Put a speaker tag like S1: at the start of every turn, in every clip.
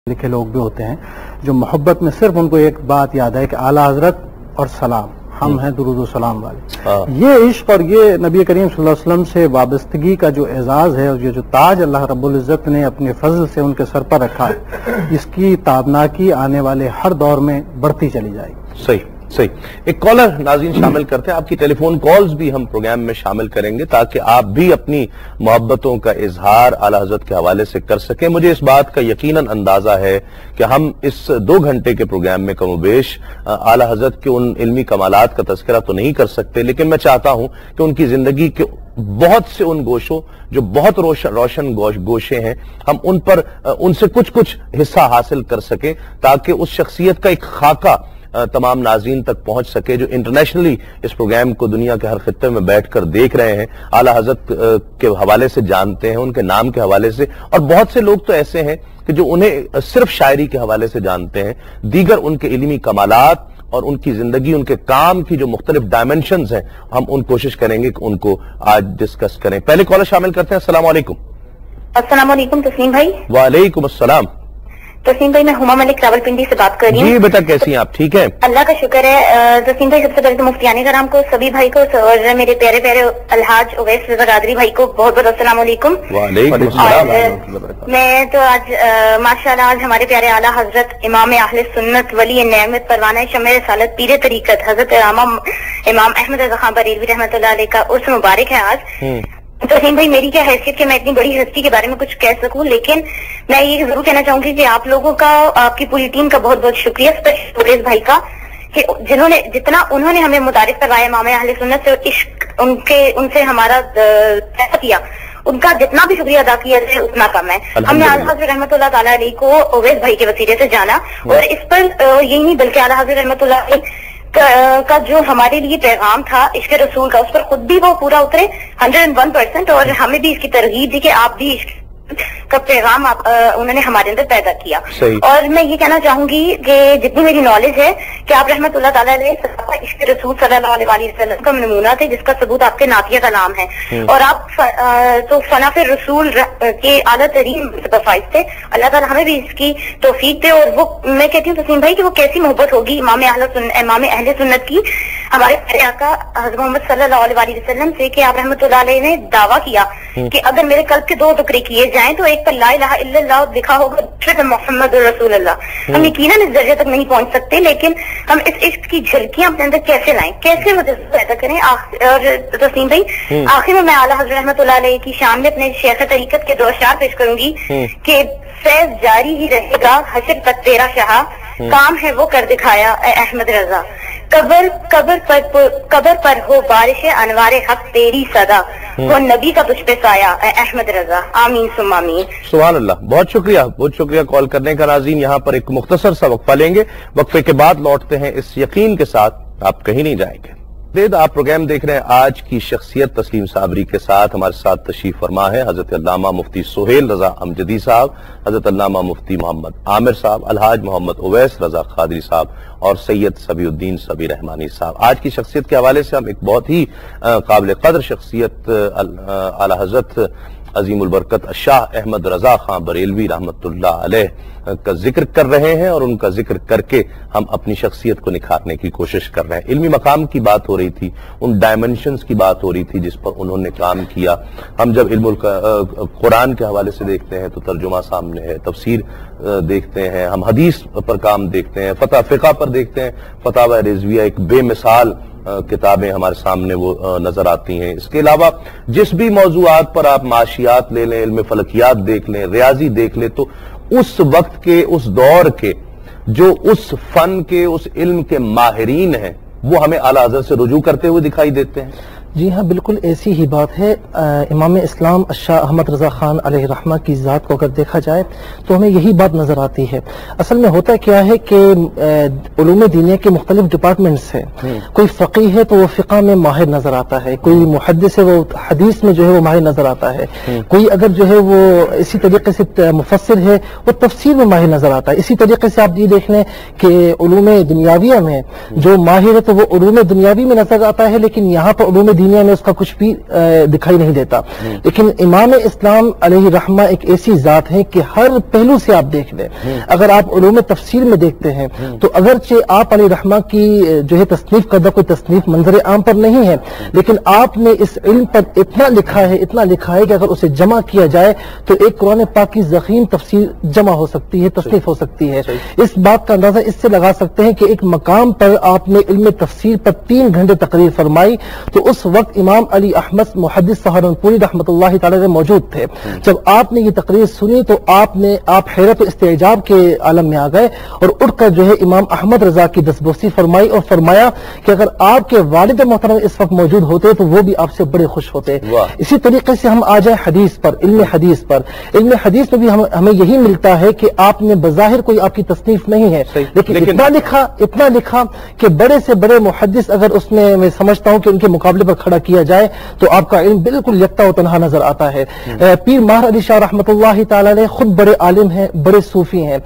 S1: لکھے لوگ بھی ہوتے ہیں جو محبت میں صرف ان کو ایک بات یاد ہے کہ اعلیٰ حضرت اور سلام، ہم ہیں درود و سلام والے. یہ عشق اور یہ نبی کریم صلی اللہ علیہ وسلم سے وابستگی کا جو اعزاز ہے اور یہ جو تاج اللہ رب العزت نے اپنے فضل سے ان کے سر پر رکھا ہے، اس کی تابناکی آنے والے ہر دور میں بڑھتی چلی جائے گی.
S2: صحیح. ایک کالر ناظرین شامل کرتے ہیں، آپ کی ٹیلی فون کالز بھی ہم پروگرام میں شامل کریں گے تاکہ آپ بھی اپنی محبتوں کا اظہار اعلیٰ حضرت کے حوالے سے کر سکیں. مجھے اس بات کا یقیناً اندازہ ہے کہ ہم اس 2 گھنٹے کے پروگرام میں کم و بیش اعلیٰ حضرت کے ان علمی کمالات کا تذکرہ تو نہیں کر سکتے، لیکن میں چاہتا ہوں کہ ان کی زندگی کے بہت سے ان گوشوں جو بہت روشن گوشے ہیں، ہم ان سے کچھ حصہ حاصل کر سکیں تاکہ اس شخصیت کا ایک خاکہ تمام ناظرین تک پہنچ سکے جو انٹرنیشنلی اس پروگرام کو دنیا کے ہر خطے میں بیٹھ کر دیکھ رہے ہیں، اعلیٰ حضرت کے حوالے سے جانتے ہیں، ان کے نام کے حوالے سے. اور بہت سے لوگ تو ایسے ہیں کہ جو انہیں صرف شاعری کے حوالے سے جانتے ہیں، دیگر ان کے علمی کمالات اور ان کی زندگی، ان کے کام کی جو مختلف ڈائمنشنز ہیں، ہم کوشش کریں گے کہ ان کو آج ڈسکس کریں. پہلے کالر شامل کرتے ہیں. السلام علیکم.
S3: السلام علیکم تسلیم بھائی.
S2: وعلیکم السلام.
S3: تسلیم بھائی، میں ہما ملک راول پنڈی سے بات کر رہی ہوں.
S2: جی بیٹا، کیسی ہیں آپ؟ ٹھیک ہے،
S3: اللہ کا شکر ہے. تسلیم بھائی، سب سے پہلے تو مفتیان کرام کو، سبھی بھائی کو، اور میرے پیارے پیارے الحاج اویس رضا قادری بھائی کو بہت بہت السلام علیکم.
S2: وعلیکم السلام.
S3: میں تو آج ماشاءاللہ آج ہمارے پیارے اعلیٰ حضرت امام اہل سنت ولی نعمت پروانہ شمع رسالت پیر طریقت حضرت امام احمد رضا خان بریلوی رحمۃ اللہ علیہ کا عرس مبارک ہے آج. تسلیم بھائی، میری کیا حیثیت کہ میں اتنی بڑی ہستی کے بارے میں کچھ کہہ سکوں، لیکن میں یہ ضرور کہنا چاہوں گی کہ آپ لوگوں کا، آپ کی پوری ٹیم کا بہت بہت شکریہ، اسپیشلی بھائی کا، کہ جتنا انہوں نے ہمیں متعارف کروایا امام اہل سنت سے اور عشق ان سے ہمارا کیا، ان کا جتنا بھی شکریہ ادا کیا جائے اتنا کم ہے. ہم نے اعلیٰ حضرت رحمۃ اللہ تعالیٰ علیہ کو اویس بھائی کے وسیلے سے جانا، اور اس پر یہی نہیں بلکہ اعلیٰ حضرت رحمۃ اللہ علیہ کا جو ہمارے لیے پیغام تھا عشق رسول کا، اس پر خود بھی وہ پورا اترے 101%، اور ہمیں بھی اس کی ترغیب دی کہ آپ بھی عشق کا پیغام انہوں نے ہمارے اندر پیدا کیا. اور میں یہ کہنا چاہوں گی کہ جتنی میری نالج ہے کہ آپ رحمۃ اللہ تعالیٰ علیہ عشق رسول صلی اللہ علیہ وسلم کا نمونہ تھے، جس کا ثبوت آپ کے نعتیہ کا نام ہے، اور آپ تو فناف رسول کے اعلیٰ ترین فائز تھے. اللہ تعالیٰ ہمیں بھی اس کی توفیق دے. اور وہ میں کہتی ہوں تسلیم بھائی کہ وہ کیسی محبت ہوگی امام اہل سنت کی ہمارے پیارے آقا حضرت محمد صلی اللہ علیہ وسلم سے، کہ آپ رحمۃ اللہ علیہ نے دعویٰ کیا کہ اگر میرے قلب کے 2 ٹکڑے کیے جائیں تو ایک پر لا الہ الا اللہ لکھا ہوگا، دوسرے پر محمد رسول اللہ. ہم یقیناً اس درجے تک نہیں پہنچ سکتے، لیکن ہم اس عشق کی جھلکیاں اپنے اندر کیسے لائیں، کیسے مجسمہ پیدا کریں. اور تسلیم بھائی، آخر میں اعلیٰ حضرت رحمۃ اللہ علیہ کی شان میں اپنے شیخ طریقت کے 2 اشعار پیش کروں گی کہ فیض جاری ہی رہے گا حشر تک تیرا شہا، کام ہے وہ کر دکھایا اے احمد رضا، قبر پر ہو بارش انوار حق تیری صدا، وہ نبی کا تجھ پہ سایہ اے احمد رضا، آمین ثم آمین. سبحان
S2: اللہ. بہت شکریہ کال کرنے کا. ناظرین، یہاں پر ایک مختصر سا وقفہ لیں گے، وقفے کے بعد لوٹتے ہیں اس یقین کے ساتھ آپ کہیں نہیں جائیں گے. آپ پروگرام دیکھ رہے ہیں آج کی شخصیت تسلیم صابری کے ساتھ. ہمارے ساتھ تشریف فرما ہے حضرت علامہ مفتی سہیل رضا امجدی صاحب، حضرت علامہ مفتی محمد عامر صاحب، الحاج محمد اویس رضا قادری صاحب اور سید صبی الدین صبی رحمانی صاحب. آج کی شخصیت کے حوالے سے ہم ایک بہت ہی قابل قدر شخصیت اعلیٰ حضرت عظیم البرکت شاہ احمد رضا خان بریلوی رحمۃ اللہ علیہ کا ذکر کر رہے ہیں، اور ان کا ذکر کر کے ہم اپنی شخصیت کو نکھارنے کی کوشش کر رہے ہیں. علمی مقام کی بات ہو رہی تھی، ان ڈائمنشنز کی بات ہو رہی تھی جس پر انہوں نے کام کیا. ہم جب علم قرآن کے حوالے سے دیکھتے ہیں تو ترجمہ سامنے ہے، تفسیر دیکھتے ہیں، ہم حدیث پر کام دیکھتے ہیں، فقہ پر دیکھتے ہیں، فتاوی رضویہ ایک بے مثال کتابیں ہمارے سامنے وہ نظر آتی ہیں. اس کے علاوہ جس بھی موضوعات پر آپ معاشیات لے لیں، علم فلکیات دیکھ لیں، ریاضی دیکھ لیں، تو اس وقت کے، اس دور کے جو اس فن کے، اس علم کے ماہرین ہیں، وہ ہمیں اعلیٰ حضرت سے رجوع کرتے ہوئے دکھائی دیتے ہیں.
S4: جی ہاں، بالکل ایسی ہی بات ہے. امام اسلام شاہ احمد رضا خان علیہ رحمہ کی ذات کو اگر دیکھا جائے تو ہمیں یہی بات نظر آتی ہے. اصل میں ہوتا کیا ہے کہ علوم دینیہ کے مختلف ڈپارٹمنٹس ہیں. کوئی فقیہ ہے تو وہ فقہ میں ماہر نظر آتا ہے، کوئی محدث ہے وہ حدیث میں جو ہے وہ ماہر نظر آتا ہے، کوئی اگر جو ہے وہ اسی طریقے سے مفسر ہے وہ تفسیر میں ماہر نظر آتا ہے. اسی طریقے سے آپ یہ دیکھ لیں کہ علوم دنیاویہ میں جو ماہر ہے تو وہ علوم دنیاوی میں نظر آتا ہے، لیکن یہاں پر علوم دنیا میں اس کا کچھ بھی دکھائی نہیں دیتا. لیکن امام اسلام علیہ رحمہ ایک ایسی ذات ہے کہ ہر پہلو سے آپ دیکھ لیں. اگر آپ علوم تفسیر میں دیکھتے ہیں تو اگرچہ آپ علیہ رحمہ کی جو ہے تصنیف کردہ کوئی تصنیف منظر عام پر نہیں ہے، لیکن آپ نے اس علم پر اتنا لکھا ہے کہ اگر اسے جمع کیا جائے تو ایک قرآن پاک کی ضخیم تفسیر جمع ہو سکتی ہے، تصنیف ہو سکتی ہے. اس بات کا اندازہ اس سے لگا سکتے ہیں کہ ایک مقام پر آپ نے علم تفسیر پر 3 گھنٹے تقریر فرمائی تو اس وقت امام علی احمد محدث سہارنپوری رحمۃ اللہ تعالی علیہ موجود تھے. جب آپ نے یہ تقریر سنی تو آپ حیرت و استعجاب کے عالم میں آ گئے اور اٹھ کر جو ہے امام احمد رضا کی دستبوسی فرمائی اور فرمایا کہ اگر آپ کے والد محترم اس وقت موجود ہوتے تو وہ بھی آپ سے بڑے خوش ہوتے. اسی طریقے سے ہم آ جائیں حدیث پر، علم حدیث پر. علم حدیث میں بھی ہمیں یہی ملتا ہے کہ آپ نے بظاہر کوئی آپ کی تصنیف نہیں ہے، لیکن اتنا لکھا کہ بڑے سے بڑے محدث اگر اس میں سمجھتا ہوں کہ ان کے مقابلے پر کھڑا کیا جائے تو آپ کا علم بالکل یکتا و تنہا نظر آتا ہے. پیر ماہر علی شاہ رحمۃ اللہ تعالی علیہ خود بڑے عالم ہیں، بڑے صوفی ہیں.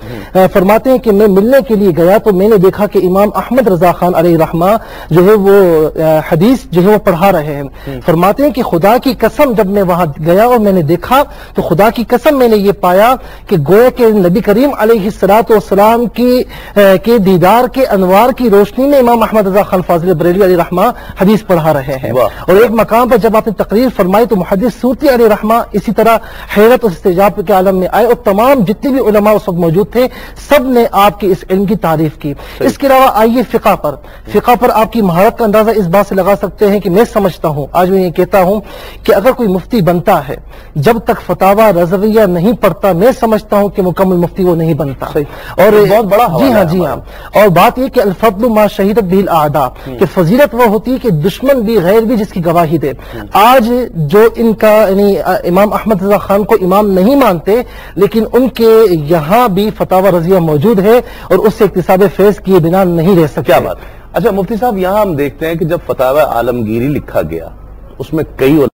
S4: فرماتے ہیں کہ میں ملنے کے لیے گیا تو میں نے دیکھا کہ امام احمد رضا خان علیہ رحمہ جو ہے وہ حدیث جو ہے وہ پڑھا رہے ہیں. فرماتے ہیں کہ خدا کی قسم جب میں وہاں گیا اور میں نے دیکھا تو خدا کی قسم میں نے یہ پایا کہ گویا کہ نبی کریم علیہ الصلوۃ والسلام کے دیدار کے انوار کی روشنی میں امام احمد رضا خان فاضل بریلوی علیہ رحمہ حدیث پڑھا رہے ہیں. اور ایک مقام پر جب آپ نے تقریر فرمائی تو محدث سورتی علیہ رحمہ اسی طرح حیرت اور استعجاب کے عالم میں آئے اور تمام جتنے بھی علماء اس وقت موجود تھے سب نے آپ کے اس علم کی تعریف کی. اس کے علاوہ آئیے فقہ پر آپ کی مہارت کا اندازہ اس بات سے لگا سکتے ہیں کہ میں سمجھتا ہوں، آج میں یہ کہتا ہوں کہ اگر کوئی مفتی بنتا ہے جب تک فتاوی رضویہ نہیں پڑھتا میں سمجھتا ہوں کہ مکمل مفتی وہ نہیں بنتا. اور بہت بڑا جی ہاں اور بات یہ کہ الفضل ما شہدت به الاعداء کہ فضیلت وہ ہوتی ہے کہ دشمن بھی غیر بھی جس کی گواہی دے. آج جو ان کا یعنی امام احمد رضا خان کو امام نہیں مانتے لیکن ان کے یہاں بھی فتاوی رضویہ موجود ہے اور اس سے اکتساب فیض کیے بنا نہیں رہ سکتے.
S2: کیا بات. اچھا مفتی صاحب، یہاں ہم دیکھتے ہیں کہ جب فتاوی عالمگیری لکھا گیا اس میں کئی